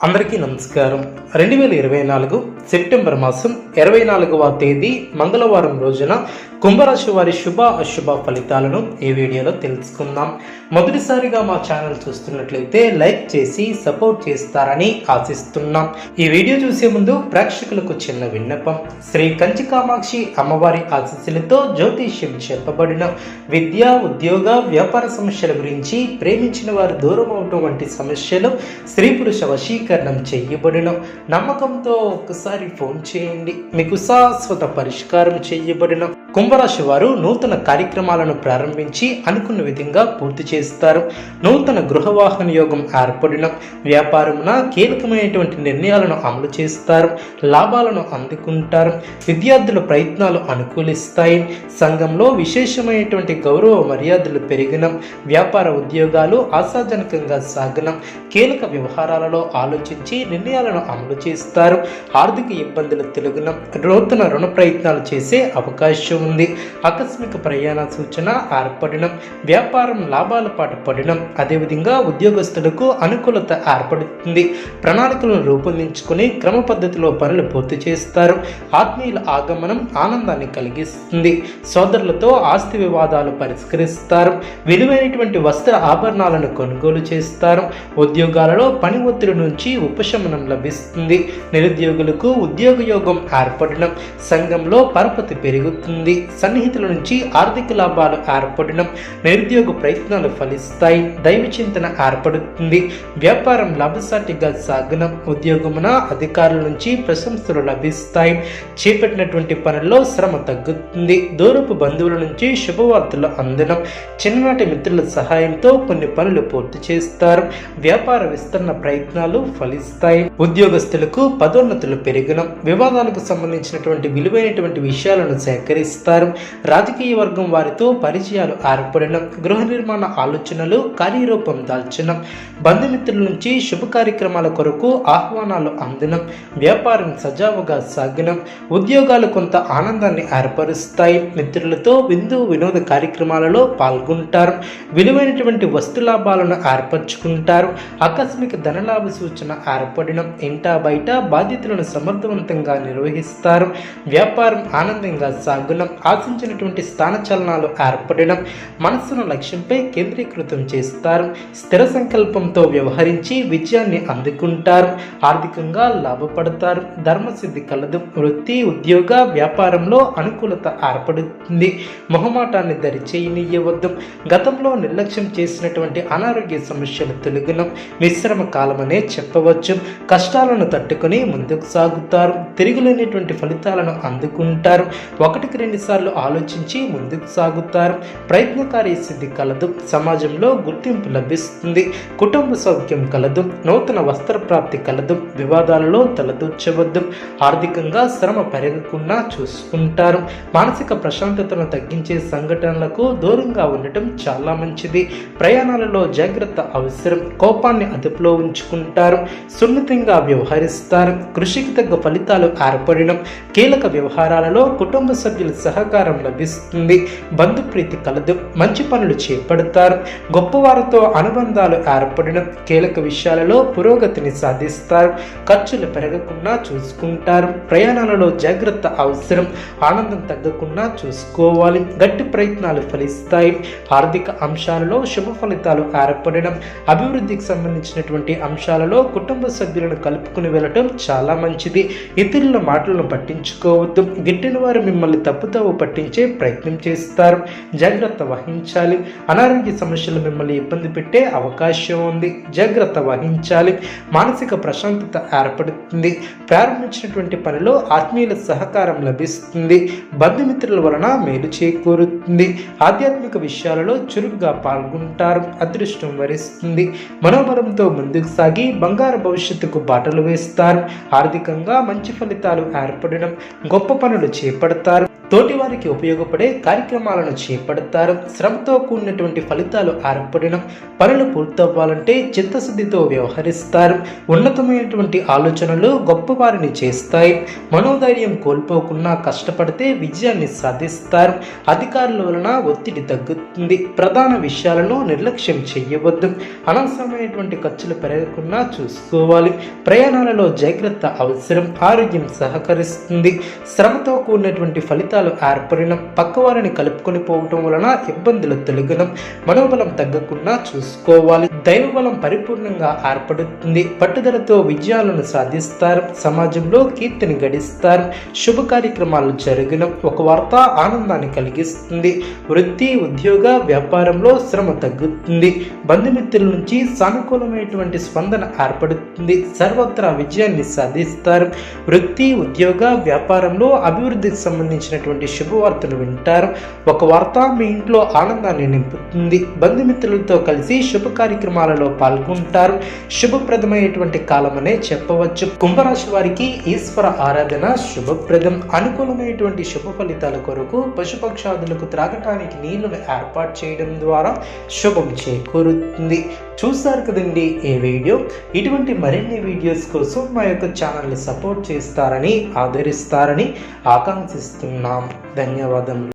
అందరికీ నమస్కారం. 2024 సెప్టెంబర్ మాసం 24వ తేదీ మంగళవారం రోజున కుంభరాశి వారి శుభ అశుభ ఫలితాలను ఈ వీడియోలో తెలుసుకుందాం. మొదటిసారిగా మా ఛానల్ చూస్తున్నట్లయితే లైక్ చేసి సపోర్ట్ చేస్తారని ఆశిస్తున్నాం. ఈ వీడియో చూసే ముందు ప్రేక్షకులకు చిన్న విన్నపం. శ్రీ కంచి కామాక్షి అమ్మవారి ఆశీస్సులతో జ్యోతిష్యం చెప్పబడిన విద్య, ఉద్యోగ, వ్యాపార సమస్యల గురించి, ప్రేమించిన వారు దూరం అవటం వంటి సమస్యలు, స్త్రీ పురుష వశీకరణం చేయబడిన నమ్మకంతో ఒక్కసారి ఫోన్ చేయండి. మీకు శాశ్వత పరిష్కారం చేయబడిన కుంభరాశి వారు నూతన కార్యక్రమాలను ప్రారంభించి అనుకున్న విధంగా పూర్తి చేస్తారు. నూతన గృహవాహన యోగం ఏర్పడిన వ్యాపారమున కీలకమైనటువంటి నిర్ణయాలను అమలు చేస్తారు. లాభాలను అందుకుంటారు. విద్యార్థుల ప్రయత్నాలు అనుకూలిస్తాయి. సంఘంలో విశేషమైనటువంటి గౌరవ మర్యాదలు పెరిగిన వ్యాపార ఉద్యోగాలు ఆశాజనకంగా సాగిన కీలక వ్యవహారాలలో ఆలోచించి నిర్ణయాలను అమలు చేస్తారు. ఆర్థిక ఇబ్బందులు తొలగిన నూతన రుణ ప్రయత్నాలు చేసే అవకాశం ఉంది. ఆకస్మిక ప్రయాణ సూచన ఏర్పడిన వ్యాపారం లాభాల పాటు పడిన, అదేవిధంగా ఉద్యోగస్తులకు అనుకూలత ఏర్పడుతుంది. ప్రణాళికలను రూపొందించుకుని క్రమ పద్ధతిలో పనులు పూర్తి చేస్తారు. ఆత్మీయుల ఆగమనం ఆనందాన్ని కలిగిస్తుంది. సోదరులతో ఆస్తి వివాదాలు పరిష్కరిస్తారు. విలువైనటువంటి వస్త్ర ఆభరణాలను కొనుగోలు చేస్తారు. ఉద్యోగాలలో పని ఒత్తిడి నుంచి ఉపశమనం లభిస్తుంది. నిరుద్యోగులకు ఉద్యోగ యోగం ఏర్పడిన, సంఘంలో పరపతి పెరుగుతుంది. సన్నిహితుల నుంచి ఆర్థిక లాభాలు ఏర్పడిన, నిరుద్యోగ ప్రయత్నాలు ఫలిస్తాయి. దైవ చింతన ఏర్పడుతుంది. వ్యాపారం లాభసాటిగా సాగిన, ఉద్యోగమున అధికారుల నుంచి ప్రశంసలు లభిస్తాయి. చేపట్టినటువంటి పనుల్లో శ్రమ తగ్గుతుంది. దూరపు బంధువుల నుంచి శుభవార్తలు అందడం, చిన్ననాటి మిత్రుల సహాయంతో కొన్ని పనులు పూర్తి చేస్తారు. వ్యాపార విస్తరణ ప్రయత్నాలు ఫలిస్తాయి. ఉద్యోగస్తులకు పదోన్నతులు పెరిగిన, వివాదాలకు సంబంధించినటువంటి విలువైనటువంటి విషయాలను సేకరిస్తారు. రాజకీయ వర్గం వారితో పరిచయాలు ఏర్పడిన, గృహ నిర్మాణ ఆలోచనలు కార్యరూపం దాల్చిన, బంధుమిత్రుల నుంచి శుభ కార్యక్రమాల కొరకు ఆహ్వానాలు అందిన, వ్యాపారం సజావుగా సాగిన, ఉద్యోగాలు కొంత ఆనందాన్ని ఏర్పరుస్తాయి. మిత్రులతో విందు వినోద కార్యక్రమాలలో పాల్గొంటారు. విలువైనటువంటి వస్తు లాభాలను ఏర్పరచుకుంటారు. ఆకస్మిక ధనలాభ సూచన ఏర్పడిన, ఇంటా బయట బాధ్యతలను సమర్థవంతంగా నిర్వహిస్తారు. వ్యాపారం ఆనందంగా సాగున, ఆశించినటువంటి స్థాన చలనాలు ఏర్పడడం, మనస్సును లక్ష్యంపై కేంద్రీకృతం చేస్తారు. స్థిర సంకల్పంతో వ్యవహరించి విజయాన్ని అందుకుంటారు. ఆర్థికంగా లాభపడతారు. ధర్మసిద్ధి కలదు. వృత్తి, ఉద్యోగ, వ్యాపారంలో అనుకూలత ఏర్పడుతుంది. మొహమాటాన్ని దరిచేయనియ్యవద్దు. గతంలో నిర్లక్ష్యం చేసినటువంటి అనారోగ్య సమస్యలు తొలగిన విశ్రమ కాలమనే చెప్పవచ్చు. కష్టాలను తట్టుకుని ముందుకు సాగుతారు. తిరుగులేనటువంటి ఫలితాలను అందుకుంటారు. ఒకటికి 2 సార్లు ఆలోచించి ముందుకు సాగుతారు. ప్రయత్నకారి సిద్ధి కలదు. సమాజంలో గుర్తింపు లభిస్తుంది. కుటుంబ సౌఖ్యం కలదు. నూతన వస్త్ర ప్రాప్తి కలదు. వివాదాలలో తలదూర్చవద్దు. ఆర్థికంగా శ్రమ పెరగకుండా చూసుకుంటారు. మానసిక ప్రశాంతతను తగ్గించే సంఘటనలకు దూరంగా ఉండటం చాలా మంచిది. ప్రయాణాలలో జాగ్రత్త అవసరం. కోపాన్ని అదుపులో ఉంచుకుంటారు. సున్నితంగా వ్యవహరిస్తారు. కృషికి తగ్గ ఫలితాలు ఏర్పడడం, కీలక వ్యవహారాలలో కుటుంబ సభ్యుల సహకారం లభిస్తుంది. బంధుప్రీతి కలదు. మంచి పనులు చేపడతారు. గొప్పవారితో అనుబంధాలు ఏర్పడడం, కీలక విషయాలలో పురోగతిని సాధిస్తారు. ఖర్చులు పెరగకుండా చూసుకుంటారు. ప్రయాణాలలో జాగ్రత్త అవసరం. ఆనందం తగ్గకుండా చూసుకోవాలి. గట్టి ప్రయత్నాలు ఫలిస్తాయి. ఆర్థిక అంశాలలో శుభ ఫలితాలు ఏర్పడడం, అభివృద్ధికి సంబంధించినటువంటి అంశాలలో కుటుంబ సభ్యులను కలుపుకుని వెళ్ళటం చాలా మంచిది. ఇతరుల మాటలను పట్టించుకోవద్దు. గిట్టిన వారు మిమ్మల్ని తప్పుదోవ పట్టించే ప్రయత్నం చేస్తారు. జాగ్రత్త వహించాలి. అనారోగ్య సమస్యలు మిమ్మల్ని ఇబ్బంది పెట్టే అవకాశం ఉంది. జాగ్రత్త వహించాలి. మానసిక ప్రశాంతత ఏర్పడుతుంది. ప్రారంభించినటువంటి పనిలో ఆత్మీయుల సహకారం లభిస్తుంది. బంధుమిత్రుల వలన మేలు చేకూరుతుంది. ఆధ్యాత్మిక విషయాలలో చురుగ్గా పాల్గొంటారు. అదృష్టం వరిస్తుంది. మనోబలంతో ముందుకు సాగి బంగారు భవిష్యత్తుకు బాటలు వేస్తారు. ఆర్థికంగా మంచి ఫలితాలు ఏర్పడడం, గొప్ప పనులు చేపడతారు. తోటి వారికి ఉపయోగపడే కార్యక్రమాలను చేపడతారు. శ్రమతో కూడినటువంటి ఫలితాలు ఏర్పడిన పనులు పూర్తవ్వాలంటే చిత్తశుద్ధితో వ్యవహరిస్తారు. ఉన్నతమైనటువంటి ఆలోచనలు గొప్పవారిని చేస్తాయి. మనోధైర్యం కోల్పోకుండా కష్టపడితే విజయాన్ని సాధిస్తారు. అధికారుల వలన ఒత్తిడి తగ్గుతుంది. ప్రధాన విషయాలను నిర్లక్ష్యం చేయవద్దు. అనవసరమైనటువంటి ఖర్చులు పెరగకుండా చూసుకోవాలి. ప్రయాణాలలో జాగ్రత్త అవసరం. ఆరోగ్యం సహకరిస్తుంది. శ్రమతో కూడినటువంటి ఫలితాలు ఏర్పడిన పక్కవారిని కలుపుకొని పోవటం వలన ఇబ్బందులు తొలగడం. మనోబలం తగ్గకుండా చూసుకోవాలి. దైవబలం పరిపూర్ణంగా ఏర్పడుతుంది. పట్టుదలతో విజయాలను సాధిస్తారు. సమాజంలో కీర్తిని గడిస్తారు. శుభ కార్యక్రమాలు జరగడం. ఒక వార్త ఆనందాన్ని కలిగిస్తుంది. వృత్తి, ఉద్యోగ, వ్యాపారంలో శ్రమ తగ్గుతుంది. బంధుమిత్రుల నుంచి సానుకూలమైనటువంటి స్పందన ఏర్పడుతుంది. సర్వత్రా విజయాన్ని సాధిస్తారు. వృత్తి, ఉద్యోగ, వ్యాపారంలో అభివృద్ధికి సంబంధించినటువంటి శుభవార్తలు వింటారు. ఒక వార్త మీ ఇంట్లో ఆనందాన్ని నింపుతుంది. బంధుమిత్రులతో కలిసి శుభ కార్యక్రమాలలో పాల్గొంటారు. శుభప్రదమైనటువంటి కాలమనే చెప్పవచ్చు. కుంభరాశి వారికి ఈశ్వర ఆరాధన శుభప్రదం. అనుకూలమైనటువంటి శుభ ఫలితాల కొరకు పశుపక్షాదులకు త్రాగటానికి నీళ్లను ఏర్పాటు చేయడం ద్వారా శుభం చేకూరుతుంది. చూస్తారు కదండి ఈ వీడియో. ఇటువంటి మరిన్ని వీడియోస్ కోసం మా యొక్క ఛానల్ని సపోర్ట్ చేస్తారని, ఆదరిస్తారని ఆకాంక్షిస్తున్నాం. ధన్యవాదములు.